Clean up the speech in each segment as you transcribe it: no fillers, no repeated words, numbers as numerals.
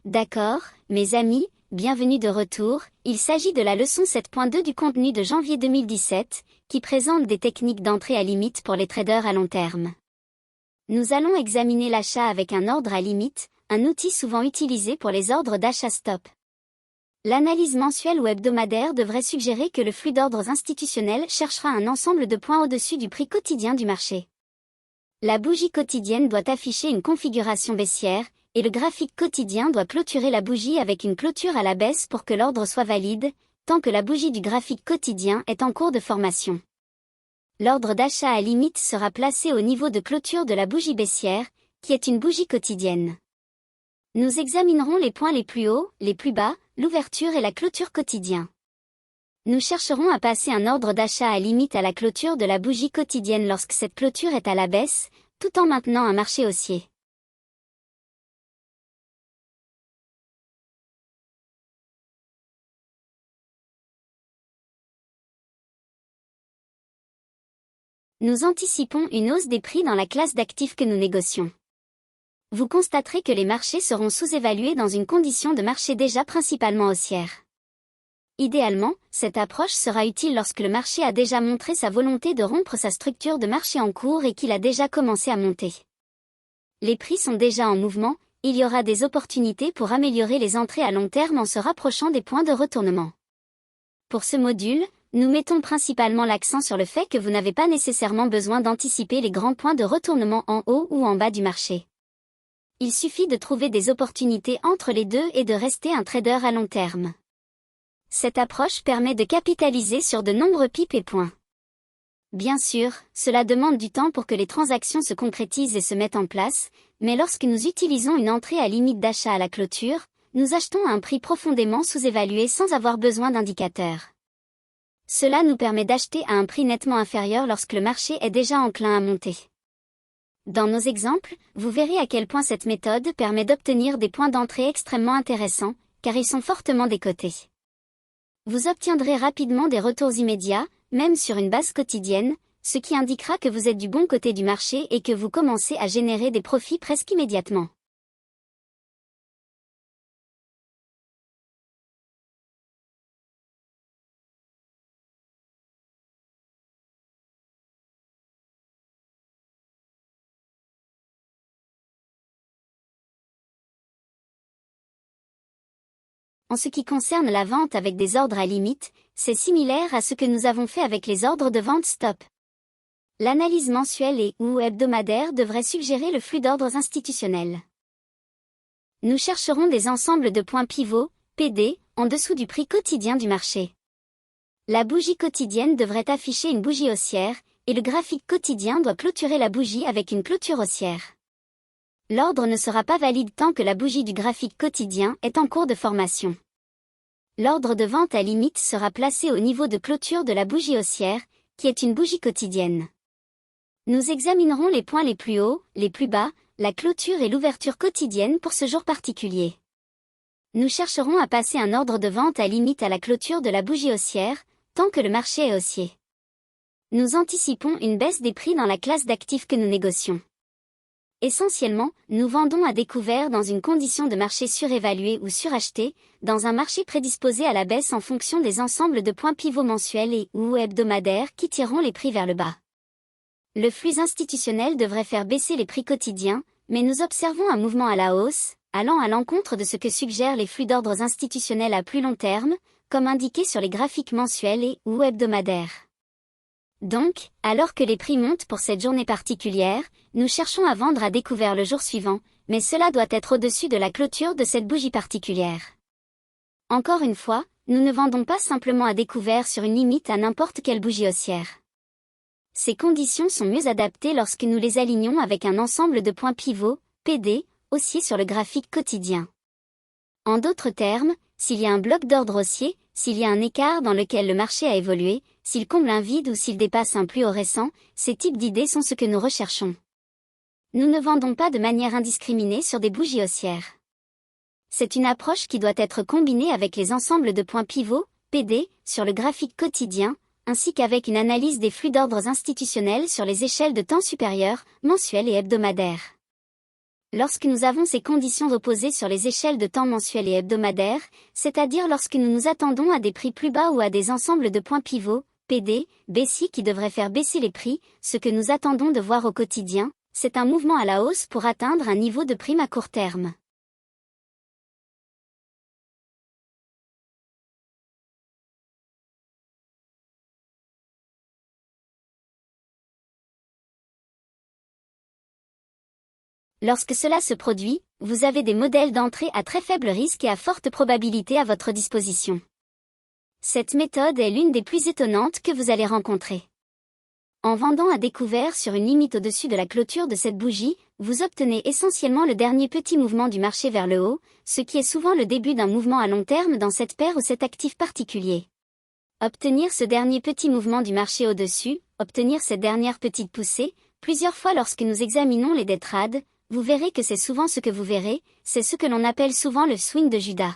D'accord, mes amis, bienvenue de retour. Il s'agit de la leçon 7.2 du contenu de janvier 2017, qui présente des techniques d'entrée à limite pour les traders à long terme. Nous allons examiner l'achat avec un ordre à limite, un outil souvent utilisé pour les ordres d'achat stop. L'analyse mensuelle ou hebdomadaire devrait suggérer que le flux d'ordres institutionnels cherchera un ensemble de points au-dessus du prix quotidien du marché. La bougie quotidienne doit afficher une configuration baissière, et le graphique quotidien doit clôturer la bougie avec une clôture à la baisse pour que l'ordre soit valide, tant que la bougie du graphique quotidien est en cours de formation. L'ordre d'achat à limite sera placé au niveau de clôture de la bougie baissière, qui est une bougie quotidienne. Nous examinerons les points les plus hauts, les plus bas, l'ouverture et la clôture quotidien. Nous chercherons à passer un ordre d'achat à limite à la clôture de la bougie quotidienne lorsque cette clôture est à la baisse, tout en maintenant un marché haussier. Nous anticipons une hausse des prix dans la classe d'actifs que nous négocions. Vous constaterez que les marchés seront sous-évalués dans une condition de marché déjà principalement haussière. Idéalement, cette approche sera utile lorsque le marché a déjà montré sa volonté de rompre sa structure de marché en cours et qu'il a déjà commencé à monter. Les prix sont déjà en mouvement, il y aura des opportunités pour améliorer les entrées à long terme en se rapprochant des points de retournement. Pour ce module, nous mettons principalement l'accent sur le fait que vous n'avez pas nécessairement besoin d'anticiper les grands points de retournement en haut ou en bas du marché. Il suffit de trouver des opportunités entre les deux et de rester un trader à long terme. Cette approche permet de capitaliser sur de nombreux pips et points. Bien sûr, cela demande du temps pour que les transactions se concrétisent et se mettent en place, mais lorsque nous utilisons une entrée à limite d'achat à la clôture, nous achetons à un prix profondément sous-évalué sans avoir besoin d'indicateurs. Cela nous permet d'acheter à un prix nettement inférieur lorsque le marché est déjà enclin à monter. Dans nos exemples, vous verrez à quel point cette méthode permet d'obtenir des points d'entrée extrêmement intéressants, car ils sont fortement décotés. Vous obtiendrez rapidement des retours immédiats, même sur une base quotidienne, ce qui indiquera que vous êtes du bon côté du marché et que vous commencez à générer des profits presque immédiatement. En ce qui concerne la vente avec des ordres à limite, c'est similaire à ce que nous avons fait avec les ordres de vente stop. L'analyse mensuelle et ou hebdomadaire devrait suggérer le flux d'ordres institutionnels. Nous chercherons des ensembles de points pivots, PD, en dessous du prix quotidien du marché. La bougie quotidienne devrait afficher une bougie haussière, et le graphique quotidien doit clôturer la bougie avec une clôture haussière. L'ordre ne sera pas valide tant que la bougie du graphique quotidien est en cours de formation. L'ordre de vente à limite sera placé au niveau de clôture de la bougie haussière, qui est une bougie quotidienne. Nous examinerons les points les plus hauts, les plus bas, la clôture et l'ouverture quotidienne pour ce jour particulier. Nous chercherons à passer un ordre de vente à limite à la clôture de la bougie haussière, tant que le marché est haussier. Nous anticipons une baisse des prix dans la classe d'actifs que nous négocions. Essentiellement, nous vendons à découvert dans une condition de marché surévalué ou suracheté, dans un marché prédisposé à la baisse en fonction des ensembles de points pivots mensuels et ou hebdomadaires qui tireront les prix vers le bas. Le flux institutionnel devrait faire baisser les prix quotidiens, mais nous observons un mouvement à la hausse, allant à l'encontre de ce que suggèrent les flux d'ordres institutionnels à plus long terme, comme indiqué sur les graphiques mensuels et ou hebdomadaires. Donc, alors que les prix montent pour cette journée particulière, nous cherchons à vendre à découvert le jour suivant, mais cela doit être au-dessus de la clôture de cette bougie particulière. Encore une fois, nous ne vendons pas simplement à découvert sur une limite à n'importe quelle bougie haussière. Ces conditions sont mieux adaptées lorsque nous les alignons avec un ensemble de points pivots, PD, haussiers sur le graphique quotidien. En d'autres termes, s'il y a un bloc d'ordre haussier, s'il y a un écart dans lequel le marché a évolué, s'il comble un vide ou s'il dépasse un plus haut récent, ces types d'idées sont ce que nous recherchons. Nous ne vendons pas de manière indiscriminée sur des bougies haussières. C'est une approche qui doit être combinée avec les ensembles de points pivots, PD, sur le graphique quotidien, ainsi qu'avec une analyse des flux d'ordres institutionnels sur les échelles de temps supérieures, mensuelles et hebdomadaires. Lorsque nous avons ces conditions opposées sur les échelles de temps mensuelles et hebdomadaires, c'est-à-dire lorsque nous nous attendons à des prix plus bas ou à des ensembles de points pivots, PD, baissiers qui devraient faire baisser les prix, ce que nous attendons de voir au quotidien, c'est un mouvement à la hausse pour atteindre un niveau de prime à court terme. Lorsque cela se produit, vous avez des modèles d'entrée à très faible risque et à forte probabilité à votre disposition. Cette méthode est l'une des plus étonnantes que vous allez rencontrer. En vendant à découvert sur une limite au-dessus de la clôture de cette bougie, vous obtenez essentiellement le dernier petit mouvement du marché vers le haut, ce qui est souvent le début d'un mouvement à long terme dans cette paire ou cet actif particulier. Obtenir ce dernier petit mouvement du marché au-dessus, obtenir cette dernière petite poussée, plusieurs fois lorsque nous examinons les day trades, vous verrez que c'est souvent ce que vous verrez, c'est ce que l'on appelle souvent le swing de Judas.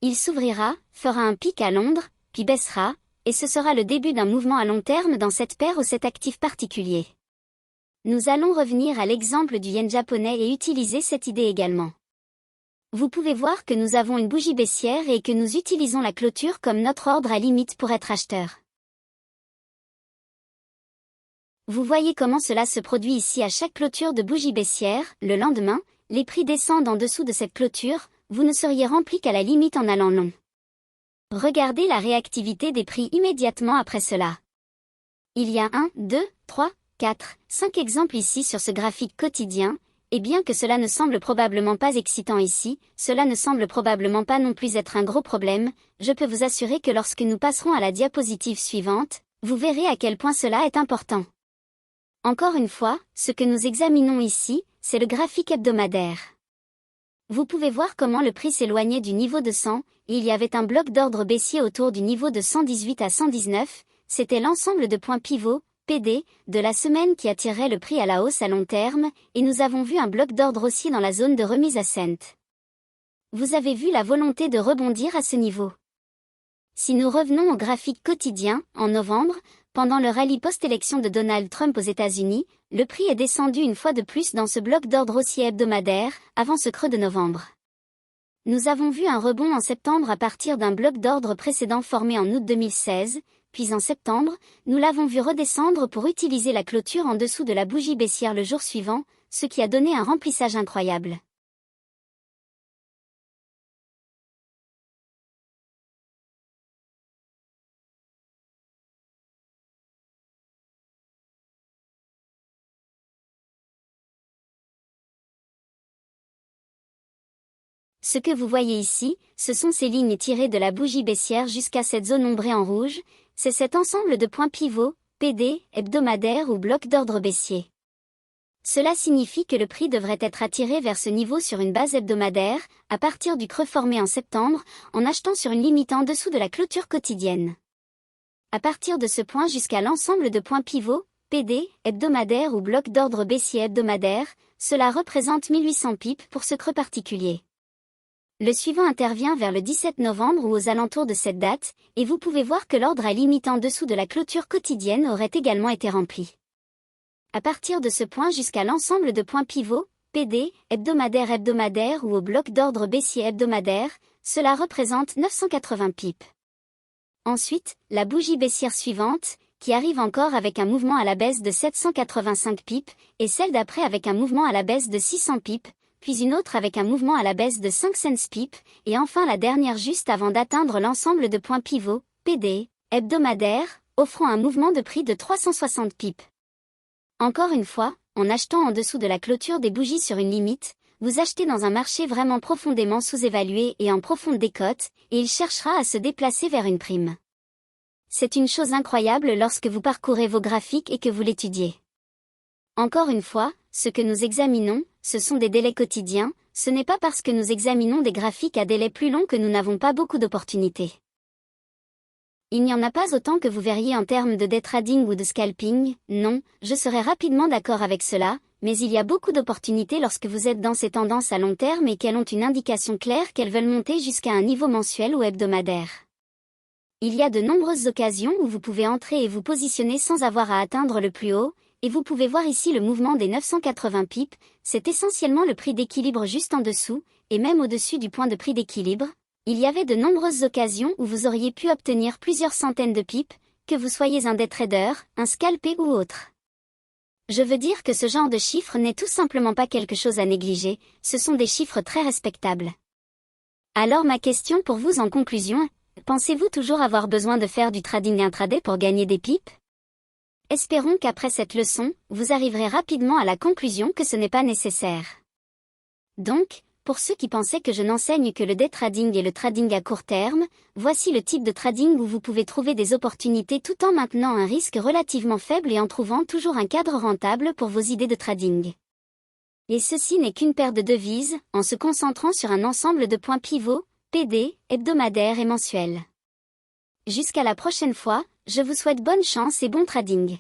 Il s'ouvrira, fera un pic à Londres, puis baissera, et ce sera le début d'un mouvement à long terme dans cette paire ou cet actif particulier. Nous allons revenir à l'exemple du yen japonais et utiliser cette idée également. Vous pouvez voir que nous avons une bougie baissière et que nous utilisons la clôture comme notre ordre à limite pour être acheteur. Vous voyez comment cela se produit ici à chaque clôture de bougie baissière, le lendemain, les prix descendent en dessous de cette clôture, vous ne seriez rempli qu'à la limite en allant long. Regardez la réactivité des prix immédiatement après cela. Il y a 1, 2, 3, 4, 5 exemples ici sur ce graphique quotidien, et bien que cela ne semble probablement pas excitant ici, cela ne semble probablement pas non plus être un gros problème, je peux vous assurer que lorsque nous passerons à la diapositive suivante, vous verrez à quel point cela est important. Encore une fois, ce que nous examinons ici, c'est le graphique hebdomadaire. Vous pouvez voir comment le prix s'éloignait du niveau de 100, et il y avait un bloc d'ordre baissier autour du niveau de 118 à 119, c'était l'ensemble de points pivots, PD, de la semaine qui attirait le prix à la hausse à long terme, et nous avons vu un bloc d'ordre aussi dans la zone de remise à cent. Vous avez vu la volonté de rebondir à ce niveau. Si nous revenons au graphique quotidien, en novembre, pendant le rallye post-élection de Donald Trump aux États-Unis, le prix est descendu une fois de plus dans ce bloc d'ordre haussier hebdomadaire, avant ce creux de novembre. Nous avons vu un rebond en septembre à partir d'un bloc d'ordre précédent formé en août 2016, puis en septembre, nous l'avons vu redescendre pour utiliser la clôture en dessous de la bougie baissière le jour suivant, ce qui a donné un remplissage incroyable. Ce que vous voyez ici, ce sont ces lignes tirées de la bougie baissière jusqu'à cette zone ombrée en rouge, c'est cet ensemble de points pivots, PD, hebdomadaires ou blocs d'ordre baissier. Cela signifie que le prix devrait être attiré vers ce niveau sur une base hebdomadaire, à partir du creux formé en septembre, en achetant sur une limite en dessous de la clôture quotidienne. À partir de ce point jusqu'à l'ensemble de points pivots, PD, hebdomadaires ou blocs d'ordre baissier hebdomadaire, cela représente 1800 pips pour ce creux particulier. Le suivant intervient vers le 17 novembre ou aux alentours de cette date, et vous pouvez voir que l'ordre à limite en dessous de la clôture quotidienne aurait également été rempli. À partir de ce point jusqu'à l'ensemble de points pivots, PD, hebdomadaire ou au bloc d'ordre baissier hebdomadaire, cela représente 980 pips. Ensuite, la bougie baissière suivante, qui arrive encore avec un mouvement à la baisse de 785 pips, et celle d'après avec un mouvement à la baisse de 600 pips, puis une autre avec un mouvement à la baisse de 5 cents pips, et enfin la dernière juste avant d'atteindre l'ensemble de points pivots, PD, hebdomadaire, offrant un mouvement de prix de 360 pips. Encore une fois, en achetant en dessous de la clôture des bougies sur une limite, vous achetez dans un marché vraiment profondément sous-évalué et en profonde décote, et il cherchera à se déplacer vers une prime. C'est une chose incroyable lorsque vous parcourez vos graphiques et que vous l'étudiez. Encore une fois, ce que nous examinons, ce sont des délais quotidiens, ce n'est pas parce que nous examinons des graphiques à délais plus longs que nous n'avons pas beaucoup d'opportunités. Il n'y en a pas autant que vous verriez en termes de day trading ou de scalping, non, je serais rapidement d'accord avec cela, mais il y a beaucoup d'opportunités lorsque vous êtes dans ces tendances à long terme et qu'elles ont une indication claire qu'elles veulent monter jusqu'à un niveau mensuel ou hebdomadaire. Il y a de nombreuses occasions où vous pouvez entrer et vous positionner sans avoir à atteindre le plus haut, et vous pouvez voir ici le mouvement des 980 pips, c'est essentiellement le prix d'équilibre juste en dessous, et même au-dessus du point de prix d'équilibre. Il y avait de nombreuses occasions où vous auriez pu obtenir plusieurs centaines de pips, que vous soyez un day trader, un scalper ou autre. Je veux dire que ce genre de chiffres n'est tout simplement pas quelque chose à négliger, ce sont des chiffres très respectables. Alors ma question pour vous en conclusion, pensez-vous toujours avoir besoin de faire du trading intraday pour gagner des pips? Espérons qu'après cette leçon, vous arriverez rapidement à la conclusion que ce n'est pas nécessaire. Donc, pour ceux qui pensaient que je n'enseigne que le day trading et le trading à court terme, voici le type de trading où vous pouvez trouver des opportunités tout en maintenant un risque relativement faible et en trouvant toujours un cadre rentable pour vos idées de trading. Et ceci n'est qu'une paire de devises, en se concentrant sur un ensemble de points pivots, PD, hebdomadaires et mensuels. Jusqu'à la prochaine fois, je vous souhaite bonne chance et bon trading.